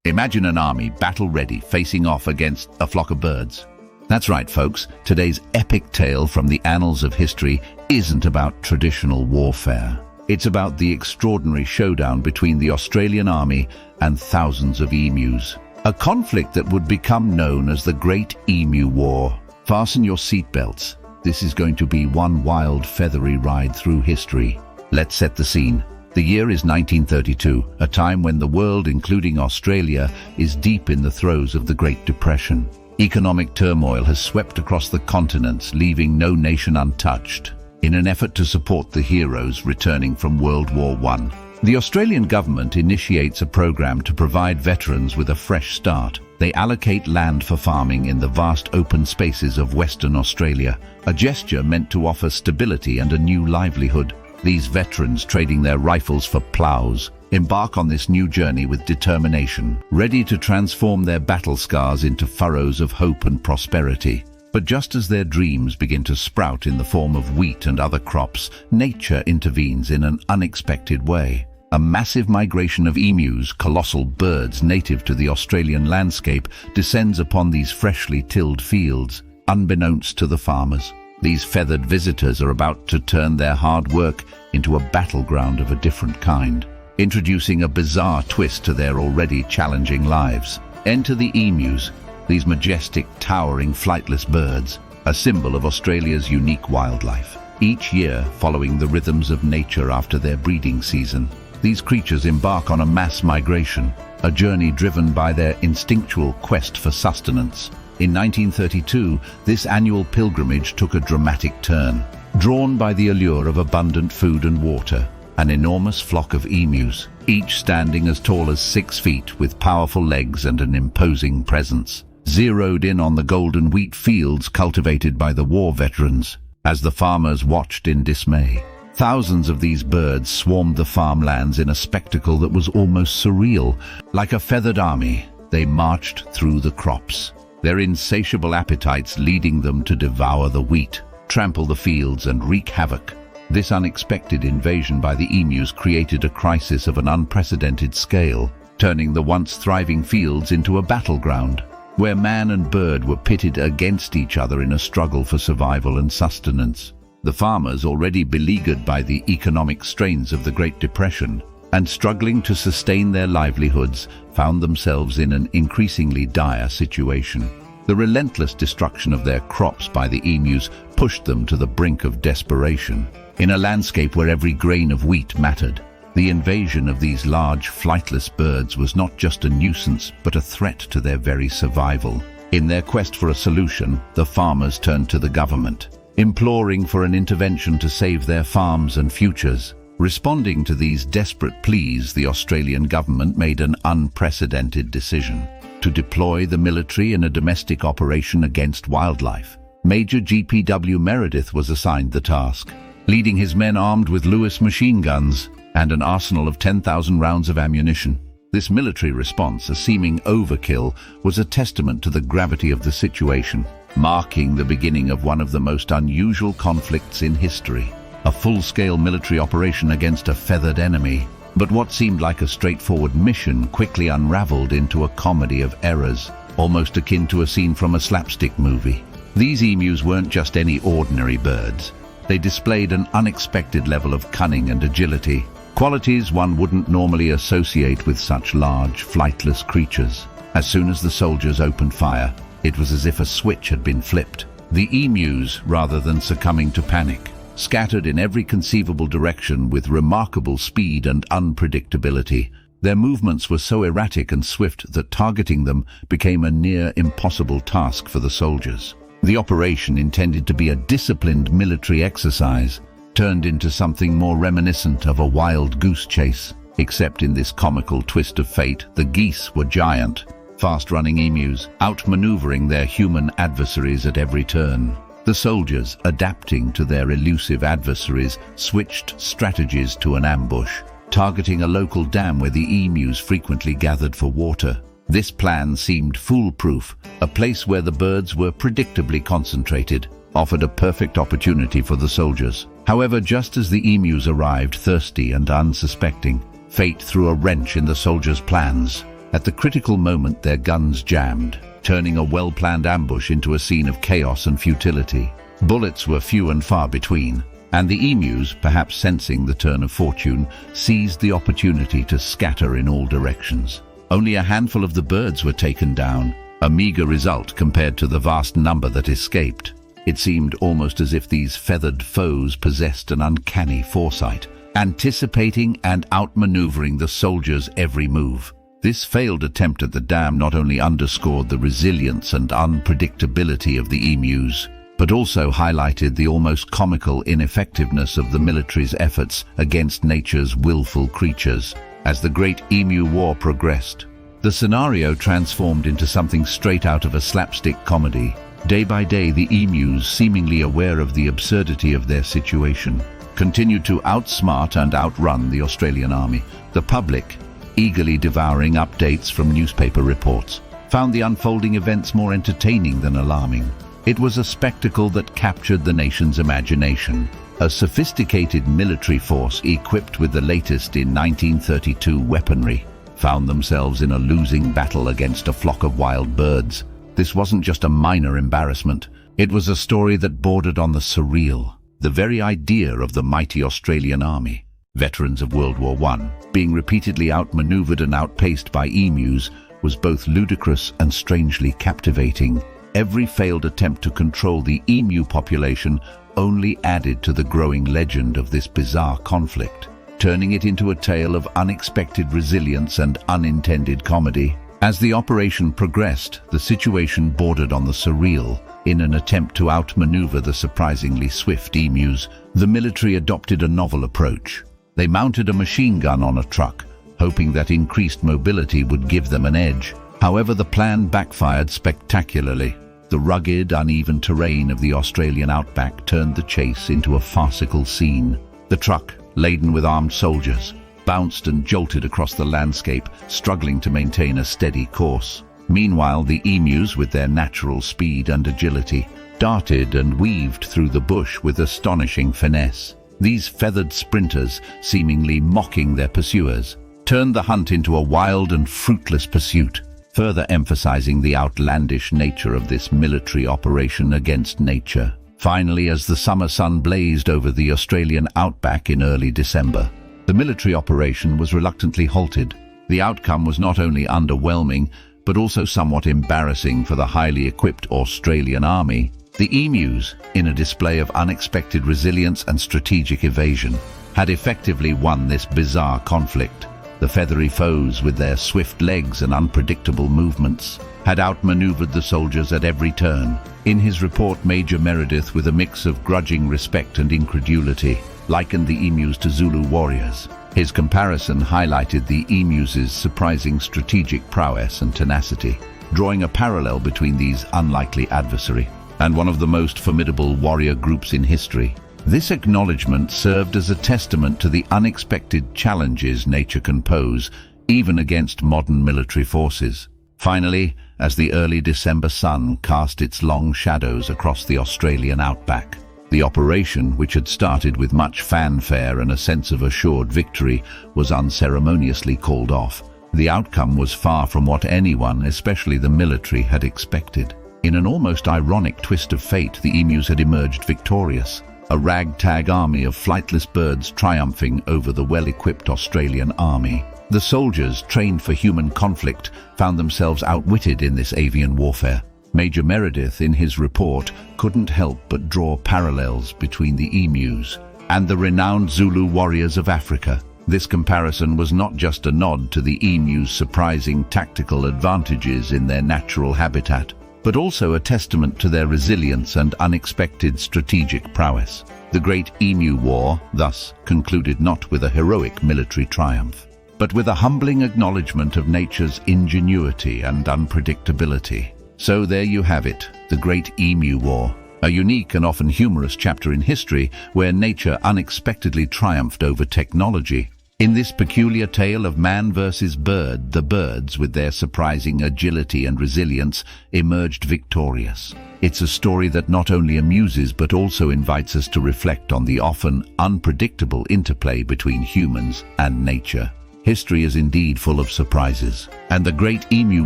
Imagine an army battle-ready facing off against a flock of birds. That's right, folks. Today's epic tale from the annals of history isn't about traditional warfare. It's about the extraordinary showdown between the Australian army and thousands of emus. A conflict that would become known as the Great Emu War. Fasten your seatbelts. This is going to be one wild, feathery ride through history. Let's set the scene. The year is 1932, a time when the world, including Australia, is deep in the throes of the Great Depression. Economic turmoil has swept across the continents, leaving no nation untouched. In an effort to support the heroes returning from World War I, the Australian government initiates a program to provide veterans with a fresh start. They allocate land for farming in the vast open spaces of Western Australia, a gesture meant to offer stability and a new livelihood. These veterans, trading their rifles for plows, embark on this new journey with determination, ready to transform their battle scars into furrows of hope and prosperity. But just as their dreams begin to sprout in the form of wheat and other crops, nature intervenes in an unexpected way. A massive migration of emus, colossal birds native to the Australian landscape, descends upon these freshly tilled fields, unbeknownst to the farmers. These feathered visitors are about to turn their hard work into a battleground of a different kind, introducing a bizarre twist to their already challenging lives. Enter the emus, these majestic, towering, flightless birds, a symbol of Australia's unique wildlife. Each year, following the rhythms of nature after their breeding season, these creatures embark on a mass migration, a journey driven by their instinctual quest for sustenance. In 1932, this annual pilgrimage took a dramatic turn. Drawn by the allure of abundant food and water, an enormous flock of emus, each standing as tall as 6 feet with powerful legs and an imposing presence, zeroed in on the golden wheat fields cultivated by the war veterans. As the farmers watched in dismay, thousands of these birds swarmed the farmlands in a spectacle that was almost surreal. Like a feathered army, they marched through the crops, their insatiable appetites leading them to devour the wheat, trample the fields and wreak havoc. This unexpected invasion by the emus created a crisis of an unprecedented scale, turning the once thriving fields into a battleground, where man and bird were pitted against each other in a struggle for survival and sustenance. The farmers, already beleaguered by the economic strains of the Great Depression and struggling to sustain their livelihoods, found themselves in an increasingly dire situation. The relentless destruction of their crops by the emus pushed them to the brink of desperation. In a landscape where every grain of wheat mattered, the invasion of these large, flightless birds was not just a nuisance, but a threat to their very survival. In their quest for a solution, the farmers turned to the government, imploring for an intervention to save their farms and futures. Responding to these desperate pleas, the Australian government made an unprecedented decision to deploy the military in a domestic operation against wildlife. Major GPW Meredith was assigned the task, leading his men armed with Lewis machine guns and an arsenal of 10,000 rounds of ammunition. This military response, a seeming overkill, was a testament to the gravity of the situation, marking the beginning of one of the most unusual conflicts in history. A full-scale military operation against a feathered enemy. But what seemed like a straightforward mission quickly unraveled into a comedy of errors, almost akin to a scene from a slapstick movie. These emus weren't just any ordinary birds. They displayed an unexpected level of cunning and agility, qualities one wouldn't normally associate with such large, flightless creatures. As soon as the soldiers opened fire, it was as if a switch had been flipped. The emus, rather than succumbing to panic, scattered in every conceivable direction with remarkable speed and unpredictability. Their movements were so erratic and swift that targeting them became a near impossible task for the soldiers. The operation, intended to be a disciplined military exercise, turned into something more reminiscent of a wild goose chase. Except in this comical twist of fate, the geese were giant, fast-running emus, outmaneuvering their human adversaries at every turn. The soldiers, adapting to their elusive adversaries, switched strategies to an ambush, targeting a local dam where the emus frequently gathered for water. This plan seemed foolproof. A place where the birds were predictably concentrated offered a perfect opportunity for the soldiers. However, just as the emus arrived, thirsty and unsuspecting, fate threw a wrench in the soldiers' plans. At the critical moment, their guns jammed, turning a well-planned ambush into a scene of chaos and futility. Bullets were few and far between, and the emus, perhaps sensing the turn of fortune, seized the opportunity to scatter in all directions. Only a handful of the birds were taken down, a meager result compared to the vast number that escaped. It seemed almost as if these feathered foes possessed an uncanny foresight, anticipating and outmaneuvering the soldiers' every move. This failed attempt at the dam not only underscored the resilience and unpredictability of the emus, but also highlighted the almost comical ineffectiveness of the military's efforts against nature's willful creatures. As the Great Emu War progressed, the scenario transformed into something straight out of a slapstick comedy. Day by day, the emus, seemingly aware of the absurdity of their situation, continued to outsmart and outrun the Australian army. The public, eagerly devouring updates from newspaper reports, found the unfolding events more entertaining than alarming. It was a spectacle that captured the nation's imagination. A sophisticated military force equipped with the latest in 1932 weaponry found themselves in a losing battle against a flock of wild birds. This wasn't just a minor embarrassment. It was a story that bordered on the surreal. The very idea of the mighty Australian army, veterans of World War I, being repeatedly outmaneuvered and outpaced by emus was both ludicrous and strangely captivating. Every failed attempt to control the emu population only added to the growing legend of this bizarre conflict, turning it into a tale of unexpected resilience and unintended comedy. As the operation progressed, the situation bordered on the surreal. In an attempt to outmaneuver the surprisingly swift emus, the military adopted a novel approach. They mounted a machine gun on a truck, hoping that increased mobility would give them an edge. However, the plan backfired spectacularly. The rugged, uneven terrain of the Australian outback turned the chase into a farcical scene. The truck, laden with armed soldiers, bounced and jolted across the landscape, struggling to maintain a steady course. Meanwhile, the emus, with their natural speed and agility, darted and weaved through the bush with astonishing finesse. These feathered sprinters, seemingly mocking their pursuers, turned the hunt into a wild and fruitless pursuit, further emphasizing the outlandish nature of this military operation against nature. Finally, as the summer sun blazed over the Australian outback in early December, the military operation was reluctantly halted. The outcome was not only underwhelming, but also somewhat embarrassing for the highly equipped Australian army. The emus, in a display of unexpected resilience and strategic evasion, had effectively won this bizarre conflict. The feathery foes, with their swift legs and unpredictable movements, had outmaneuvered the soldiers at every turn. In his report, Major Meredith, with a mix of grudging respect and incredulity, likened the emus to Zulu warriors. His comparison highlighted the emus' surprising strategic prowess and tenacity, drawing a parallel between these unlikely adversary and one of the most formidable warrior groups in history. This acknowledgement served as a testament to the unexpected challenges nature can pose, even against modern military forces. Finally, as the early December sun cast its long shadows across the Australian outback, the operation, which had started with much fanfare and a sense of assured victory, was unceremoniously called off. The outcome was far from what anyone, especially the military, had expected. In an almost ironic twist of fate, the emus had emerged victorious, a ragtag army of flightless birds triumphing over the well-equipped Australian army. The soldiers, trained for human conflict, found themselves outwitted in this avian warfare. Major Meredith, in his report, couldn't help but draw parallels between the emus and the renowned Zulu warriors of Africa. This comparison was not just a nod to the emus' surprising tactical advantages in their natural habitat, but also a testament to their resilience and unexpected strategic prowess. The Great Emu War, thus, concluded not with a heroic military triumph, but with a humbling acknowledgement of nature's ingenuity and unpredictability. So there you have it, the Great Emu War, a unique and often humorous chapter in history where nature unexpectedly triumphed over technology. In this peculiar tale of man versus bird, the birds, with their surprising agility and resilience, emerged victorious. It's a story that not only amuses but also invites us to reflect on the often unpredictable interplay between humans and nature. History is indeed full of surprises, and the Great Emu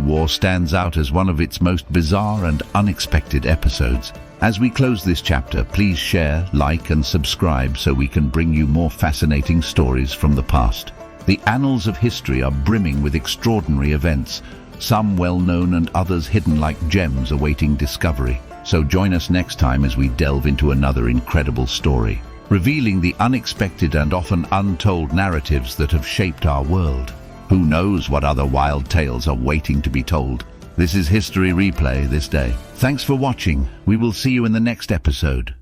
War stands out as one of its most bizarre and unexpected episodes. As we close this chapter, please share, like, and subscribe so we can bring you more fascinating stories from the past. The annals of history are brimming with extraordinary events, some well-known and others hidden like gems awaiting discovery. So join us next time as we delve into another incredible story, revealing the unexpected and often untold narratives that have shaped our world. Who knows what other wild tales are waiting to be told? This is History Replay this day. Thanks for watching. We will see you in the next episode.